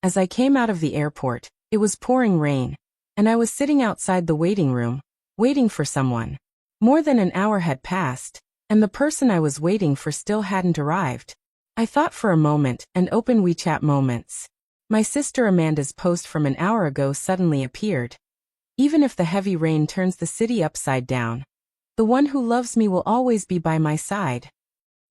As I came out of the airport, it was pouring rain, and I was sitting outside the waiting room, waiting for someone. More than an hour had passed, and the person I was waiting for still hadn't arrived. I thought for a moment and opened WeChat Moments. My sister Amanda's post from an hour ago suddenly appeared. Even if the heavy rain turns the city upside down, the one who loves me will always be by my side.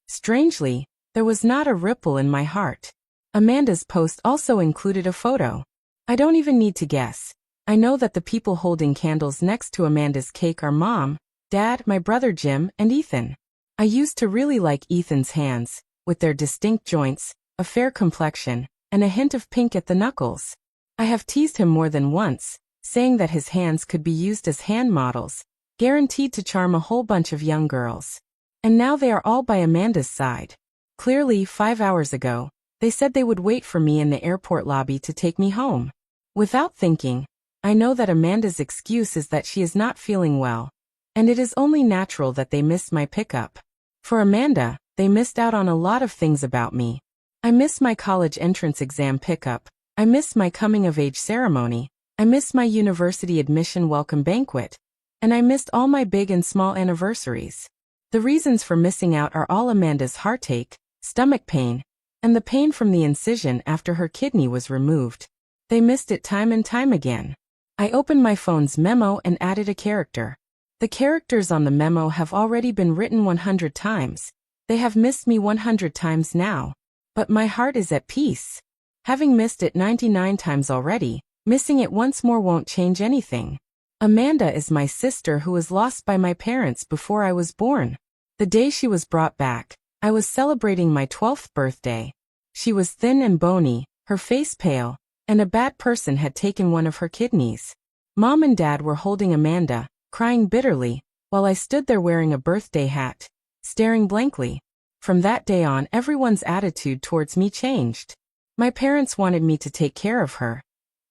Strangely, there was not a ripple in my heart. Amanda's post also included a photo. I don't even need to guess. I know that the people holding candles next to Amanda's cake are Mom, Dad, my brother Jim, and Ethan. I used to really like Ethan's hands, with their distinct joints, a fair complexion, and a hint of pink at the knuckles. I have teased him more than once, saying that his hands could be used as hand models, guaranteed to charm a whole bunch of young girls. And now they are all by Amanda's side. Clearly, 5 hours ago, they said they would wait for me in the airport lobby to take me home. Without thinking, I know that Amanda's excuse is that she is not feeling well, and it is only natural that they missed my pickup. For Amanda, they missed out on a lot of things about me. I miss my college entrance exam pickup, I miss my coming-of-age ceremony, I miss my university admission welcome banquet, and I missed all my big and small anniversaries. The reasons for missing out are all Amanda's heartache, stomach pain, and the pain from the incision after her kidney was removed. They missed it time and time again. I opened my phone's memo and added a character. The characters on the memo have already been written 100 times. They have missed me 100 times now. But my heart is at peace. Having missed it 99 times already, missing it once more won't change anything. Amanda is my sister who was lost by my parents before I was born. The day she was brought back, I was celebrating my 12th birthday. She was thin and bony, her face pale, and a bad person had taken one of her kidneys. Mom and Dad were holding Amanda, crying bitterly, while I stood there wearing a birthday hat, staring blankly. From that day on, everyone's attitude towards me changed. My parents wanted me to take care of her,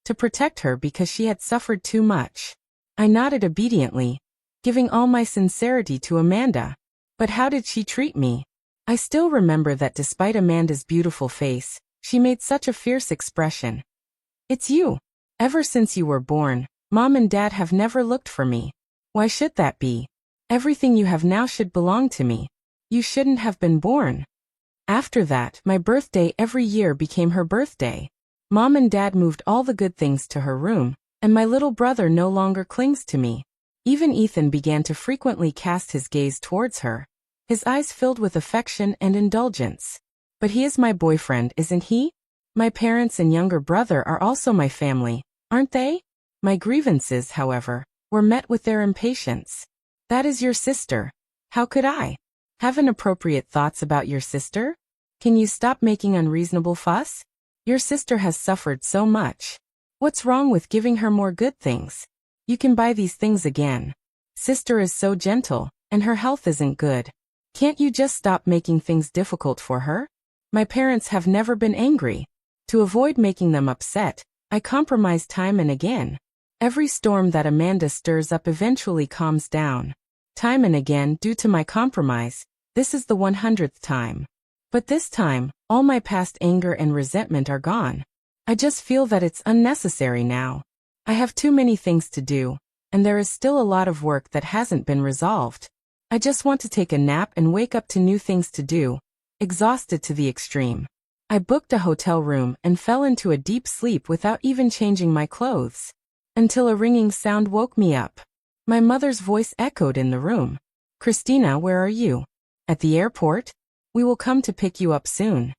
to protect her because she had suffered too much. I nodded obediently, giving all my sincerity to Amanda. But how did she treat me? I still remember that despite Amanda's beautiful face, she made such a fierce expression. It's you. Ever since you were born, Mom and Dad have never looked for me. Why should that be? Everything you have now should belong to me. You shouldn't have been born. After that, my birthday every year became her birthday. Mom and Dad moved all the good things to her room, and my little brother no longer clings to me. Even Ethan began to frequently cast his gaze towards her, his eyes filled with affection and indulgence. But he is my boyfriend, isn't he? My parents and younger brother are also my family, aren't they? My grievances, however, were met with their impatience. That is your sister. How could I have inappropriate thoughts about your sister? Can you stop making unreasonable fuss? Your sister has suffered so much. What's wrong with giving her more good things? You can buy these things again. Sister is so gentle, and her health isn't good. Can't you just stop making things difficult for her? My parents have never been angry. To avoid making them upset, I compromise time and again. Every storm that Amanda stirs up eventually calms down. Time and again, due to my compromise, this is the 100th time. But this time, all my past anger and resentment are gone. I just feel that it's unnecessary now. I have too many things to do, and there is still a lot of work that hasn't been resolved. I just want to take a nap and wake up to new things to do, exhausted to the extreme. I booked a hotel room and fell into a deep sleep without even changing my clothes, until a ringing sound woke me up. My mother's voice echoed in the room. Christina, where are you? At the airport? We will come to pick you up soon.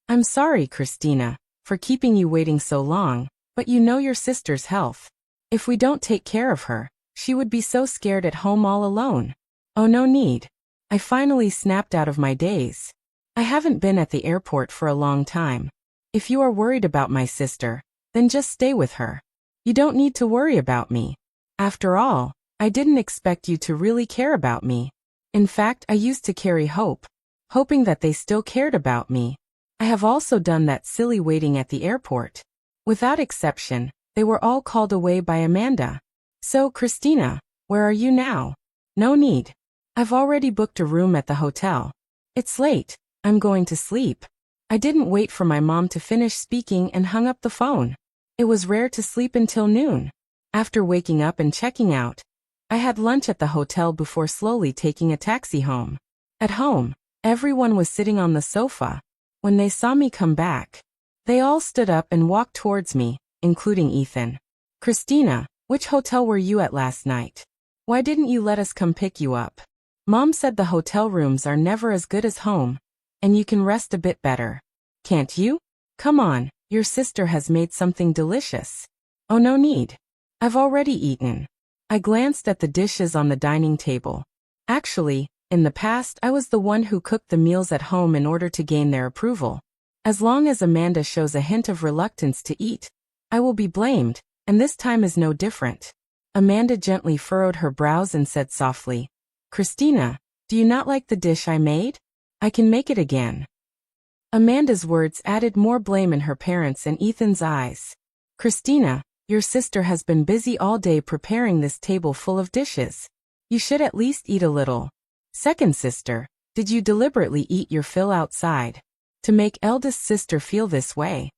I'm sorry, Christina, for keeping you waiting so long, but you know your sister's health. If we don't take care of her, she would be so scared at home all alone. Oh, no need. I finally snapped out of my daze. I haven't been at the airport for a long time. If you are worried about my sister, then just stay with her. You don't need to worry about me. After all, I didn't expect you to really care about me. In fact, I used to carry hope, hoping that they still cared about me. I have also done that silly waiting at the airport. Without exception, they were all called away by Amanda. So, Christina, where are you now? No need. I've already booked a room at the hotel. It's late. I'm going to sleep. I didn't wait for my mom to finish speaking and hung up the phone. It was rare to sleep until noon. After waking up and checking out, I had lunch at the hotel before slowly taking a taxi home. At home, everyone was sitting on the sofa. When they saw me come back, they all stood up and walked towards me, including Ethan. Christina, which hotel were you at last night? Why didn't you let us come pick you up? Mom said the hotel rooms are never as good as home, and you can rest a bit better. Can't you? Come on, your sister has made something delicious. Oh, no need. I've already eaten. I glanced at the dishes on the dining table. Actually, in the past I was the one who cooked the meals at home in order to gain their approval. As long as Amanda shows a hint of reluctance to eat, I will be blamed, and this time is no different. Amanda gently furrowed her brows and said softly, Christina, do you not like the dish I made? I can make it again. Amanda's words added more blame in her parents' and Ethan's eyes. Christina, your sister has been busy all day preparing this table full of dishes. You should at least eat a little. Second sister, did you deliberately eat your fill outside to make eldest sister feel this way?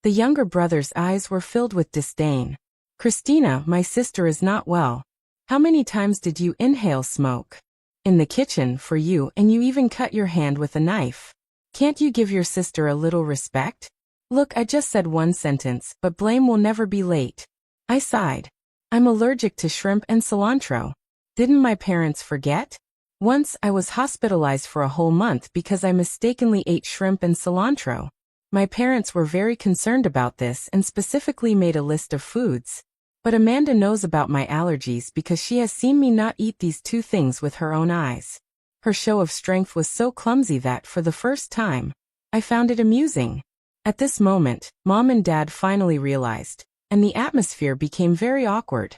The younger brother's eyes were filled with disdain. Christina, my sister is not well. How many times did you inhale smoke? In the kitchen for you, and you even cut your hand with a knife. Can't you give your sister a little respect? Look, I just said one sentence, but blame will never be late. I sighed. I'm allergic to shrimp and cilantro. Didn't my parents forget? Once I was hospitalized for a whole month because I mistakenly ate shrimp and cilantro. My parents were very concerned about this and specifically made a list of foods. But Amanda knows about my allergies because she has seen me not eat these two things with her own eyes. Her show of strength was so clumsy that, for the first time, I found it amusing. At this moment, Mom and Dad finally realized, and the atmosphere became very awkward.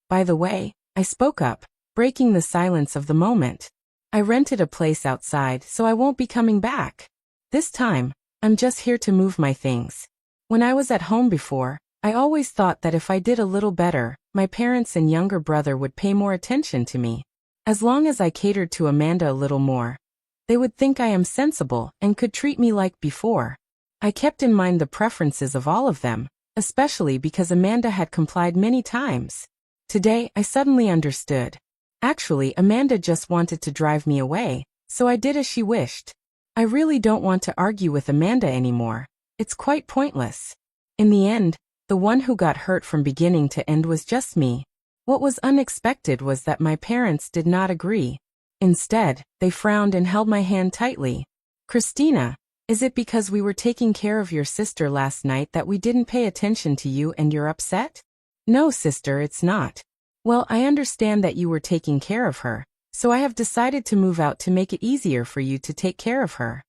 By the way, I spoke up, breaking the silence of the moment. I rented a place outside, so I won't be coming back. This time, I'm just here to move my things. When I was at home before, I always thought that if I did a little better, my parents and younger brother would pay more attention to me. As long as I catered to Amanda a little more, they would think I am sensible and could treat me like before. I kept in mind the preferences of all of them, especially because Amanda had complied many times. Today, I suddenly understood. Actually, Amanda just wanted to drive me away, so I did as she wished. I really don't want to argue with Amanda anymore. It's quite pointless. In the end, the one who got hurt from beginning to end was just me. What was unexpected was that my parents did not agree. Instead, they frowned and held my hand tightly. Christina, is it because we were taking care of your sister last night that we didn't pay attention to you and you're upset? No, sister, it's not. Well, I understand that you were taking care of her, so I have decided to move out to make it easier for you to take care of her.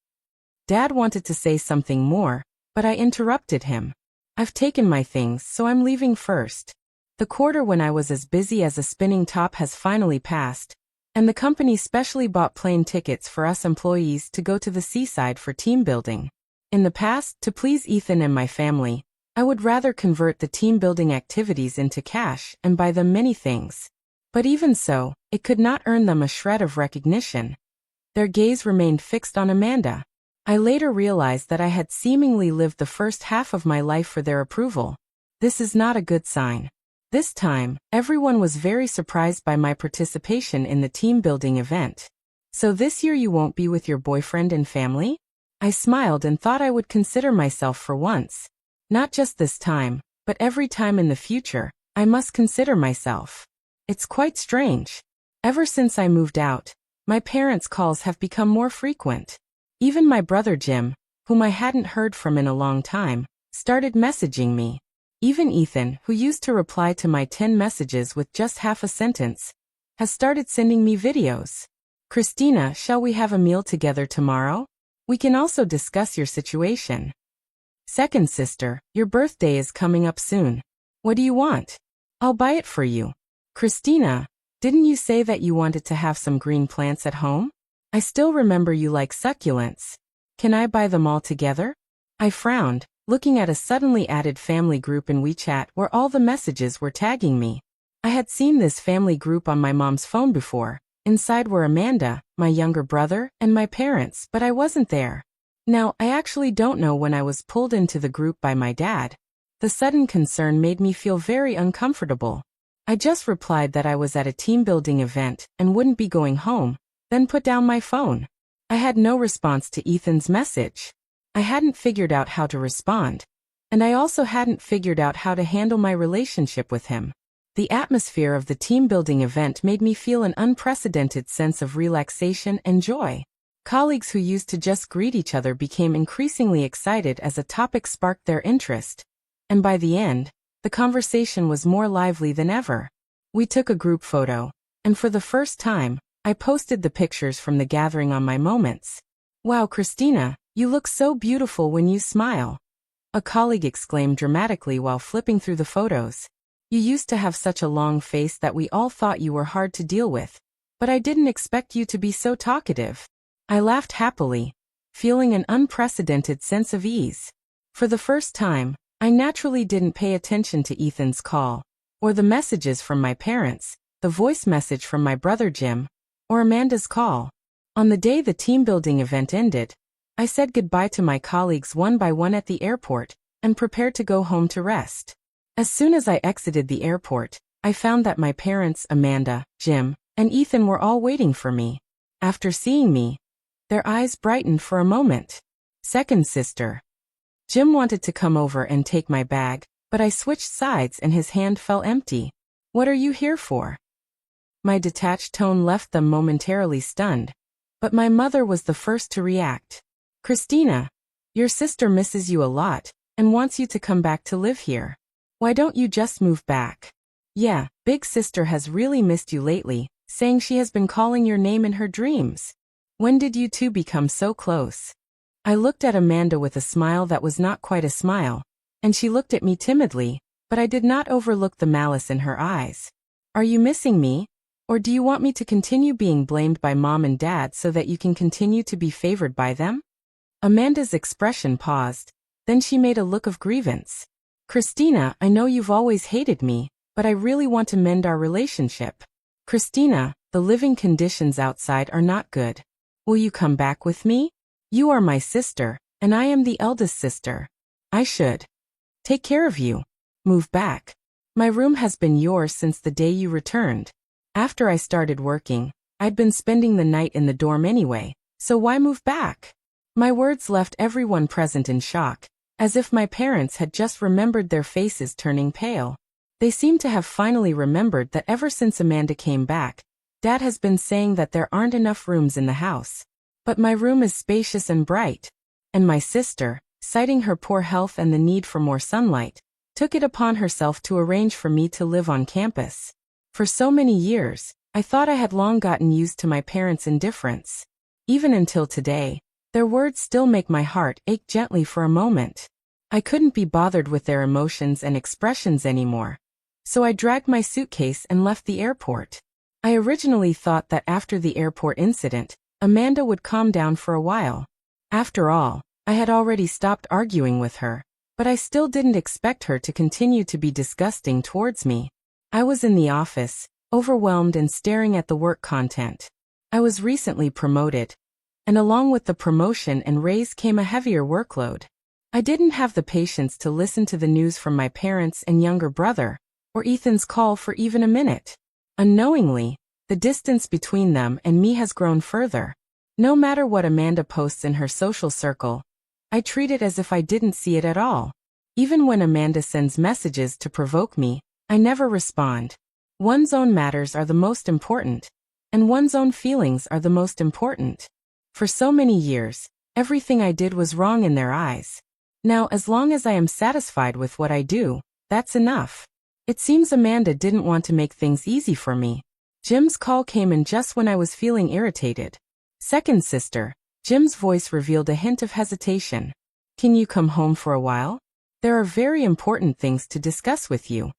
Dad wanted to say something more, but I interrupted him. I've taken my things, so I'm leaving first. The quarter when I was as busy as a spinning top has finally passed, and the company specially bought plane tickets for us employees to go to the seaside for team building. In the past, to please Ethan and my family, I would rather convert the team building activities into cash and buy them many things. But even so, it could not earn them a shred of recognition. Their gaze remained fixed on Amanda. I later realized that I had seemingly lived the first half of my life for their approval. This is not a good sign. This time, everyone was very surprised by my participation in the team-building event. So this year you won't be with your boyfriend and family? I smiled and thought I would consider myself for once. Not just this time, but every time in the future, I must consider myself. It's quite strange. Ever since I moved out, my parents' calls have become more frequent. Even my brother Jim, whom I hadn't heard from in a long time, started messaging me. Even Ethan, who used to reply to my 10 messages with just half a sentence, has started sending me videos. Christina, shall we have a meal together tomorrow? We can also discuss your situation. Second sister, your birthday is coming up soon. What do you want? I'll buy it for you. Christina, didn't you say that you wanted to have some green plants at home? I still remember you like succulents. Can I buy them all together? I frowned, looking at a suddenly added family group in WeChat where all the messages were tagging me. I had seen this family group on my mom's phone before. Inside were Amanda, my younger brother, and my parents, but I wasn't there. Now, I actually don't know when I was pulled into the group by my dad. The sudden concern made me feel very uncomfortable. I just replied that I was at a team-building event and wouldn't be going home, then put down my phone. I had no response to Ethan's message. I hadn't figured out how to respond, and I also hadn't figured out how to handle my relationship with him. The atmosphere of the team-building event made me feel an unprecedented sense of relaxation and joy. Colleagues who used to just greet each other became increasingly excited as a topic sparked their interest, and by the end, the conversation was more lively than ever. We took a group photo, and for the first time, I posted the pictures from the gathering on my Moments. "Wow, Christina, you look so beautiful when you smile," a colleague exclaimed dramatically while flipping through the photos. "You used to have such a long face that we all thought you were hard to deal with, but I didn't expect you to be so talkative." I laughed happily, feeling an unprecedented sense of ease. For the first time, I naturally didn't pay attention to Ethan's call, or the messages from my parents, the voice message from my brother Jim, or Amanda's call. On the day the team-building event ended, I said goodbye to my colleagues one by one at the airport and prepared to go home to rest. As soon as I exited the airport, I found that my parents, Amanda, Jim, and Ethan were all waiting for me. After seeing me, their eyes brightened for a moment. "Second sister." Jim wanted to come over and take my bag, but I switched sides and his hand fell empty. "What are you here for?" My detached tone left them momentarily stunned, but my mother was the first to react. "Christina, your sister misses you a lot and wants you to come back to live here. Why don't you just move back?" "Yeah, big sister has really missed you lately, saying she has been calling your name in her dreams. When did you two become so close?" I looked at Amanda with a smile that was not quite a smile, and she looked at me timidly, but I did not overlook the malice in her eyes. "Are you missing me? Or do you want me to continue being blamed by mom and dad so that you can continue to be favored by them?" Amanda's expression paused, then she made a look of grievance. "Christina, I know you've always hated me, but I really want to mend our relationship. Christina, the living conditions outside are not good. Will you come back with me? You are my sister, and I am the eldest sister. I should take care of you. Move back. My room has been yours since the day you returned. After I started working, I'd been spending the night in the dorm anyway, so why move back?" My words left everyone present in shock, as if my parents had just remembered, their faces turning pale. They seemed to have finally remembered that ever since Amanda came back, Dad has been saying that there aren't enough rooms in the house. But my room is spacious and bright. And my sister, citing her poor health and the need for more sunlight, took it upon herself to arrange for me to live on campus. For so many years, I thought I had long gotten used to my parents' indifference. Even until today, their words still make my heart ache gently for a moment. I couldn't be bothered with their emotions and expressions anymore, so I dragged my suitcase and left the airport. I originally thought that after the airport incident, Amanda would calm down for a while. After all, I had already stopped arguing with her, but I still didn't expect her to continue to be disgusting towards me. I was in the office, overwhelmed and staring at the work content. I was recently promoted, and along with the promotion and raise came a heavier workload. I didn't have the patience to listen to the news from my parents and younger brother, or Ethan's call for even a minute. Unknowingly, the distance between them and me has grown further. No matter what Amanda posts in her social circle, I treat it as if I didn't see it at all. Even when Amanda sends messages to provoke me, I never respond. One's own matters are the most important, and one's own feelings are the most important. For so many years, everything I did was wrong in their eyes. Now, as long as I am satisfied with what I do, that's enough. It seems Amanda didn't want to make things easy for me. Jim's call came in just when I was feeling irritated. "Second sister," Jim's voice revealed a hint of hesitation. "Can you come home for a while? There are very important things to discuss with you."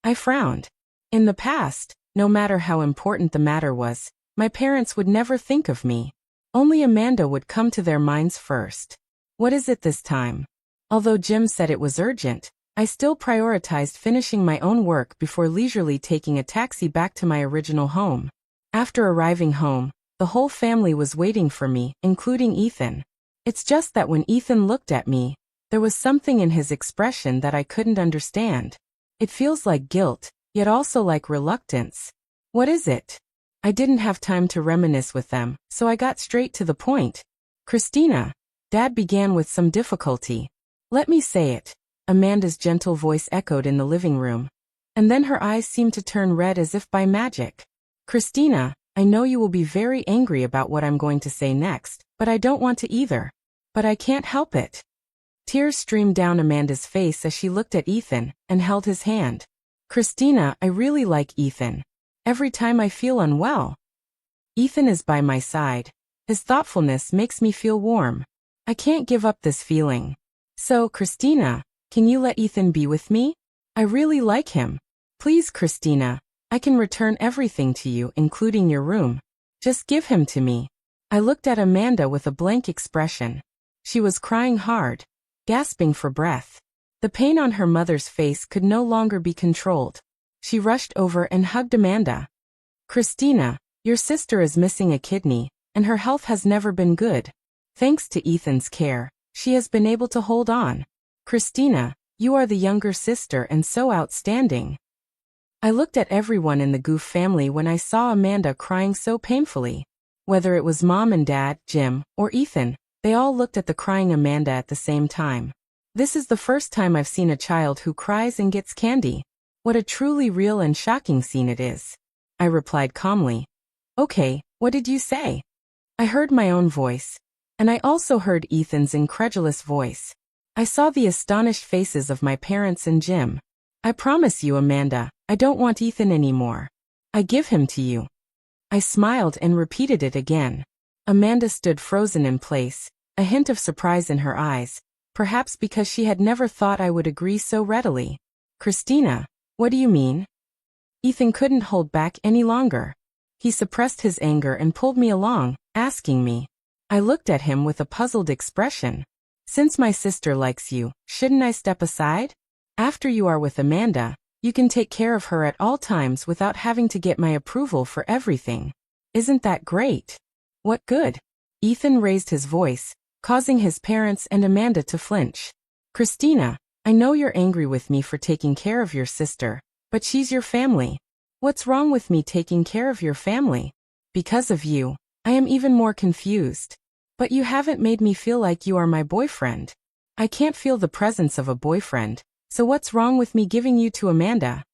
I frowned. In the past, no matter how important the matter was, my parents would never think of me. Only Amanda would come to their minds first. What is it this time? Although Jim said it was urgent, I still prioritized finishing my own work before leisurely taking a taxi back to my original home. After arriving home, the whole family was waiting for me, including Ethan. It's just that when Ethan looked at me, there was something in his expression that I couldn't understand. It feels like guilt, yet also like reluctance. What is it? I didn't have time to reminisce with them, so I got straight to the point. Christina, Dad began with some difficulty. Let me say it. Amanda's gentle voice echoed in the living room. And then her eyes seemed to turn red as if by magic. Christina, I know you will be very angry about what I'm going to say next, but I don't want to either. But I can't help it. Tears streamed down Amanda's face as she looked at Ethan and held his hand. Christina, I really like Ethan. Every time I feel unwell, Ethan is by my side. His thoughtfulness makes me feel warm. I can't give up this feeling. So, Christina, can you let Ethan be with me? I really like him. Please, Christina, I can return everything to you, including your room. Just give him to me. I looked at Amanda with a blank expression. She was crying hard, gasping for breath. The pain on her mother's face could no longer be controlled. She rushed over and hugged Amanda. Christina, your sister is missing a kidney, and her health has never been good. Thanks to Ethan's care, she has been able to hold on. Christina, you are the younger sister and so outstanding. I looked at everyone in the Goof family when I saw Amanda crying so painfully. Whether it was Mom and Dad, Jim, or Ethan, they all looked at the crying Amanda at the same time. This is the first time I've seen a child who cries and gets candy. What a truly real and shocking scene it is. I replied calmly. Okay, what did you say? I heard my own voice. And I also heard Ethan's incredulous voice. I saw the astonished faces of my parents and Jim. I promise you, Amanda, I don't want Ethan anymore. I give him to you. I smiled and repeated it again. Amanda stood frozen in place, a hint of surprise in her eyes, perhaps because she had never thought I would agree so readily. Christina, what do you mean? Ethan couldn't hold back any longer. He suppressed his anger and pulled me along, asking me. I looked at him with a puzzled expression. Since my sister likes you, shouldn't I step aside? After you are with Amanda, you can take care of her at all times without having to get my approval for everything. Isn't that great? What good? Ethan raised his voice, causing his parents and Amanda to flinch. Christina, I know you're angry with me for taking care of your sister, but she's your family. What's wrong with me taking care of your family? Because of you, I am even more confused. But you haven't made me feel like you are my boyfriend. I can't feel the presence of a boyfriend, so what's wrong with me giving you to Amanda?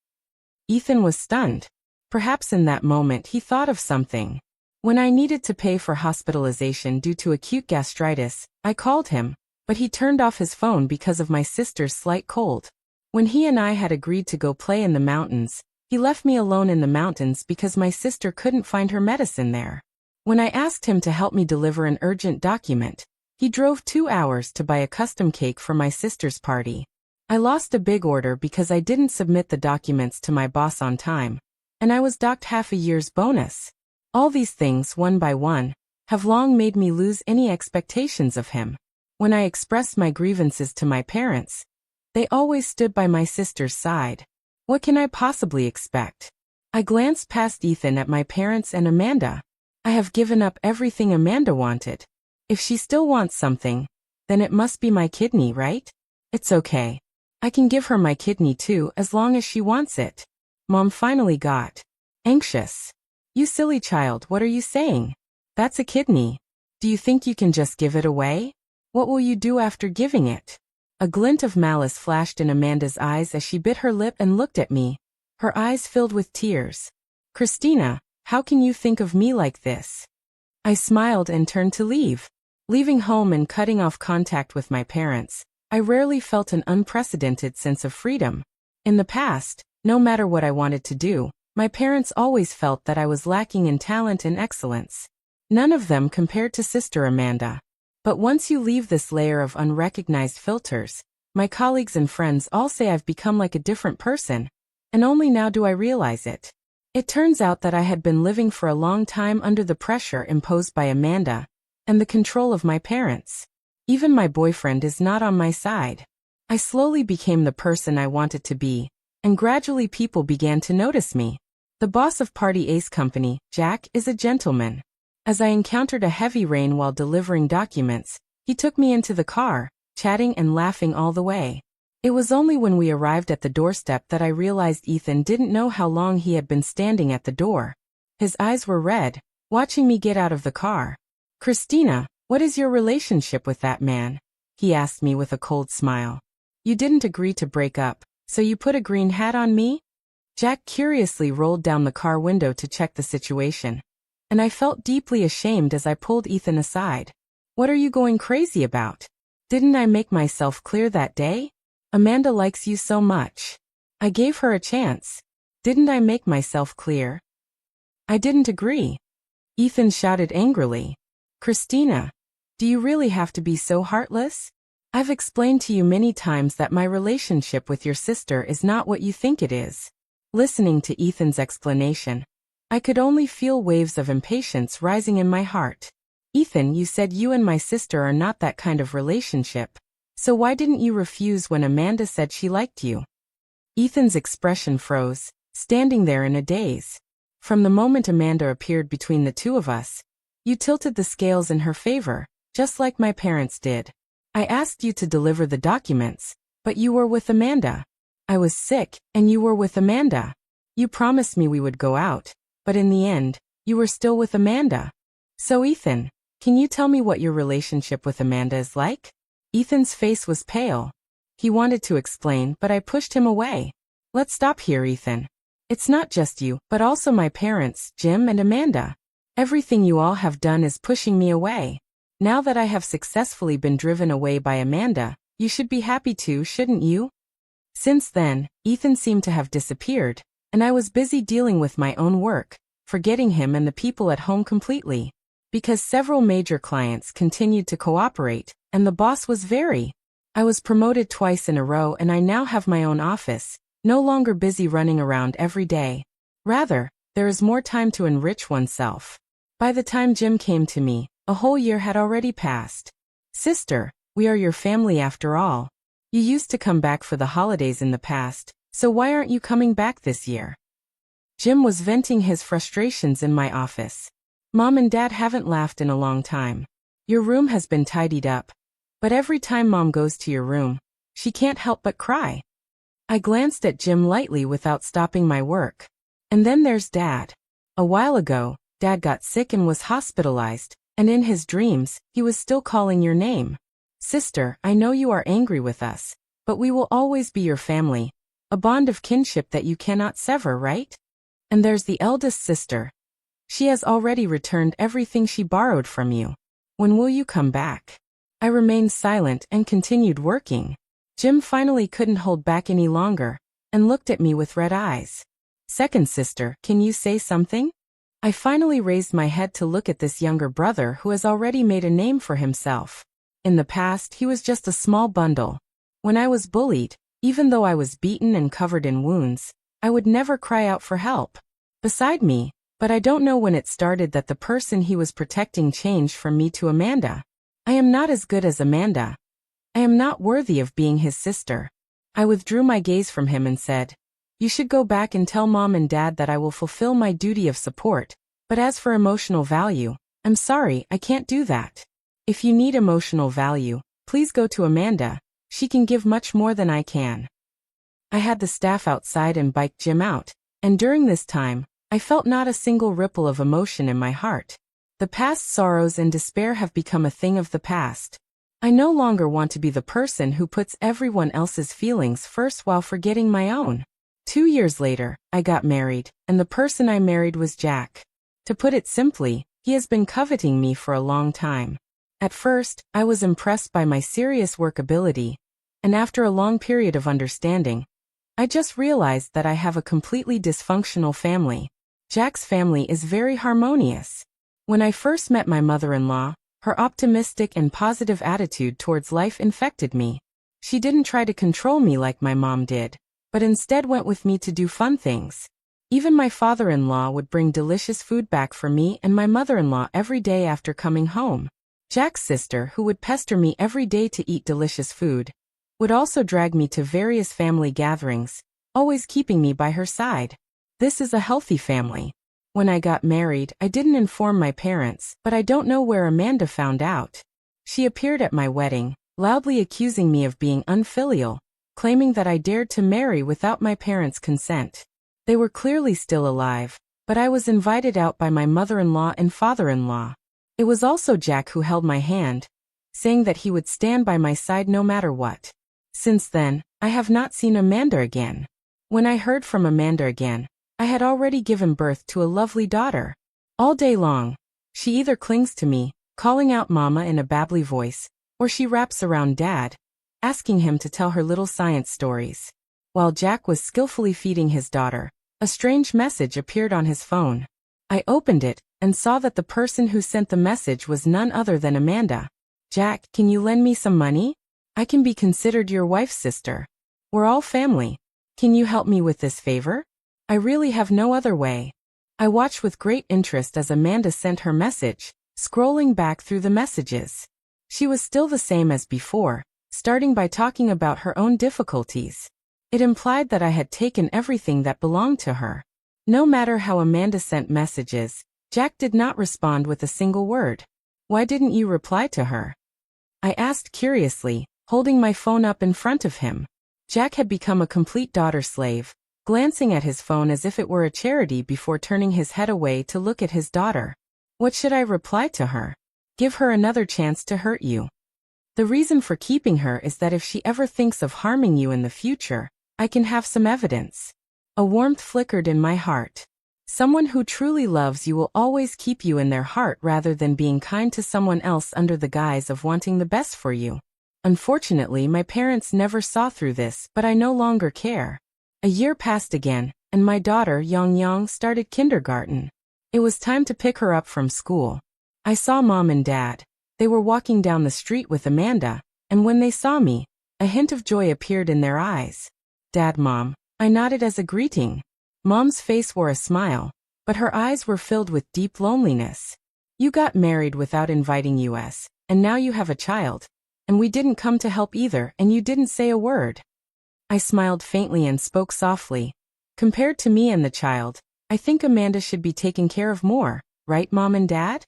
Ethan was stunned. Perhaps in that moment he thought of something. When I needed to pay for hospitalization due to acute gastritis, I called him, but he turned off his phone because of my sister's slight cold. When he and I had agreed to go play in the mountains, he left me alone in the mountains because my sister couldn't find her medicine there. When I asked him to help me deliver an urgent document, he drove 2 hours to buy a custom cake for my sister's party. I lost a big order because I didn't submit the documents to my boss on time, and I was docked half a year's bonus. All these things, one by one, have long made me lose any expectations of him. When I expressed my grievances to my parents, they always stood by my sister's side. What can I possibly expect? I glanced past Ethan at my parents and Amanda. I have given up everything Amanda wanted. If she still wants something, then it must be my kidney, right? It's okay. I can give her my kidney too as long as she wants it. Mom finally got anxious. You silly child, what are you saying? That's a kidney. Do you think you can just give it away? What will you do after giving it? A glint of malice flashed in Amanda's eyes as she bit her lip and looked at me. Her eyes filled with tears. Christina, how can you think of me like this? I smiled and turned to leave. Leaving home and cutting off contact with my parents, I rarely felt an unprecedented sense of freedom. In the past, no matter what I wanted to do, my parents always felt that I was lacking in talent and excellence. None of them compared to Sister Amanda. But once you leave this layer of unrecognized filters, my colleagues and friends all say I've become like a different person, and only now do I realize it. It turns out that I had been living for a long time under the pressure imposed by Amanda and the control of my parents. Even my boyfriend is not on my side. I slowly became the person I wanted to be, and gradually people began to notice me. The boss of Party Ace Company, Jack, is a gentleman. As I encountered a heavy rain while delivering documents, He took me into the car, chatting and laughing all the way. It was only when we arrived at the doorstep that I realized Ethan didn't know how long he had been standing at the door. His eyes were red, watching me get out of the car. "Christina, what is your relationship with that man?" he asked me with a cold smile. "You didn't agree to break up, so you put a green hat on me?" Jack curiously rolled down the car window to check the situation, and I felt deeply ashamed as I pulled Ethan aside. "What are you going crazy about? Didn't I make myself clear that day? Amanda likes you so much. I gave her a chance. Didn't I make myself clear?" "I didn't agree," Ethan shouted angrily. "Christina, do you really have to be so heartless? I've explained to you many times that my relationship with your sister is not what you think it is." Listening to Ethan's explanation, I could only feel waves of impatience rising in my heart. "Ethan, you said you and my sister are not that kind of relationship. So why didn't you refuse when Amanda said she liked you?" Ethan's expression froze, standing there in a daze. "From the moment Amanda appeared between the two of us, you tilted the scales in her favor, just like my parents did. I asked you to deliver the documents, but you were with Amanda. I was sick, and you were with Amanda. You promised me we would go out, but in the end, you were still with Amanda. So Ethan, can you tell me what your relationship with Amanda is like?" Ethan's face was pale. He wanted to explain, but I pushed him away. "Let's stop here, Ethan. It's not just you, but also my parents, Jim and Amanda. Everything you all have done is pushing me away. Now that I have successfully been driven away by Amanda, you should be happy too, shouldn't you?" Since then, Ethan seemed to have disappeared, and I was busy dealing with my own work, forgetting him and the people at home completely. Because several major clients continued to cooperate, and the boss was I was promoted twice in a row, and I now have my own office, no longer busy running around every day. Rather, there is more time to enrich oneself. By the time Jim came to me, a whole year had already passed. "Sister, we are your family after all. You used to come back for the holidays in the past, so why aren't you coming back this year?" Jim was venting his frustrations in my office. "Mom and Dad haven't laughed in a long time. Your room has been tidied up, but every time Mom goes to your room, she can't help but cry." I glanced at Jim lightly without stopping my work. "And then there's Dad. A while ago, Dad got sick and was hospitalized, and in his dreams, he was still calling your name. Sister, I know you are angry with us, but we will always be your family, a bond of kinship that you cannot sever, right? And there's the eldest sister. She has already returned everything she borrowed from you. When will you come back?" I remained silent and continued working. Jim finally couldn't hold back any longer, and looked at me with red eyes. "Second sister, can you say something?" I finally raised my head to look at this younger brother who has already made a name for himself. In the past, he was just a small bundle. When I was bullied, even though I was beaten and covered in wounds, I would never cry out for help. Beside me, but I don't know when it started that the person he was protecting changed from me to Amanda. I am not as good as Amanda. I am not worthy of being his sister. I withdrew my gaze from him and said, "You should go back and tell Mom and Dad that I will fulfill my duty of support, but as for emotional value, I'm sorry, I can't do that. If you need emotional value, please go to Amanda. She can give much more than I can." I had the staff outside and biked Jim out, and during this time, I felt not a single ripple of emotion in my heart. The past sorrows and despair have become a thing of the past. I no longer want to be the person who puts everyone else's feelings first while forgetting my own. 2 years later, I got married, and the person I married was Jack. To put it simply, he has been coveting me for a long time. At first, I was impressed by my serious work ability, and after a long period of understanding, I just realized that I have a completely dysfunctional family. Jack's family is very harmonious. When I first met my mother-in-law, her optimistic and positive attitude towards life infected me. She didn't try to control me like my mom did, but instead went with me to do fun things. Even my father-in-law would bring delicious food back for me and my mother-in-law every day after coming home. Jack's sister, who would pester me every day to eat delicious food, would also drag me to various family gatherings, always keeping me by her side. This is a healthy family. When I got married, I didn't inform my parents, but I don't know where Amanda found out. She appeared at my wedding, loudly accusing me of being unfilial, claiming that I dared to marry without my parents' consent. They were clearly still alive, but I was invited out by my mother-in-law and father-in-law. It was also Jack who held my hand, saying that he would stand by my side no matter what. Since then, I have not seen Amanda again. When I heard from Amanda again, I had already given birth to a lovely daughter. All day long, she either clings to me, calling out Mama in a babbly voice, or she wraps around Dad, asking him to tell her little science stories. While Jack was skillfully feeding his daughter, a strange message appeared on his phone. I opened it and saw that the person who sent the message was none other than Amanda. "Jack, can you lend me some money? I can be considered your wife's sister. We're all family. Can you help me with this favor? I really have no other way." I watched with great interest as Amanda sent her message, scrolling back through the messages. She was still the same as before, starting by talking about her own difficulties. It implied that I had taken everything that belonged to her. No matter how Amanda sent messages, Jack did not respond with a single word. "Why didn't you reply to her?" I asked curiously, holding my phone up in front of him. Jack had become a complete daughter slave, glancing at his phone as if it were a charity before turning his head away to look at his daughter. "What should I reply to her? Give her another chance to hurt you. The reason for keeping her is that if she ever thinks of harming you in the future, I can have some evidence." A warmth flickered in my heart. Someone who truly loves you will always keep you in their heart rather than being kind to someone else under the guise of wanting the best for you. Unfortunately, my parents never saw through this, but I no longer care. A year passed again, and my daughter, Yang Yang, started kindergarten. It was time to pick her up from school. I saw Mom and Dad. They were walking down the street with Amanda, and when they saw me, a hint of joy appeared in their eyes. "Dad, Mom," I nodded as a greeting. Mom's face wore a smile, but her eyes were filled with deep loneliness. "You got married without inviting us, and now you have a child. And we didn't come to help either, and you didn't say a word." I smiled faintly and spoke softly. "Compared to me and the child, I think Amanda should be taken care of more, right, Mom and Dad?"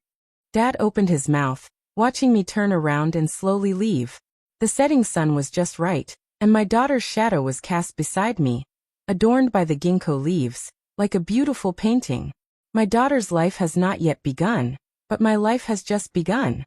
Dad opened his mouth, watching me turn around and slowly leave. The setting sun was just right, and my daughter's shadow was cast beside me, adorned by the ginkgo leaves, like a beautiful painting. My daughter's life has not yet begun, but my life has just begun.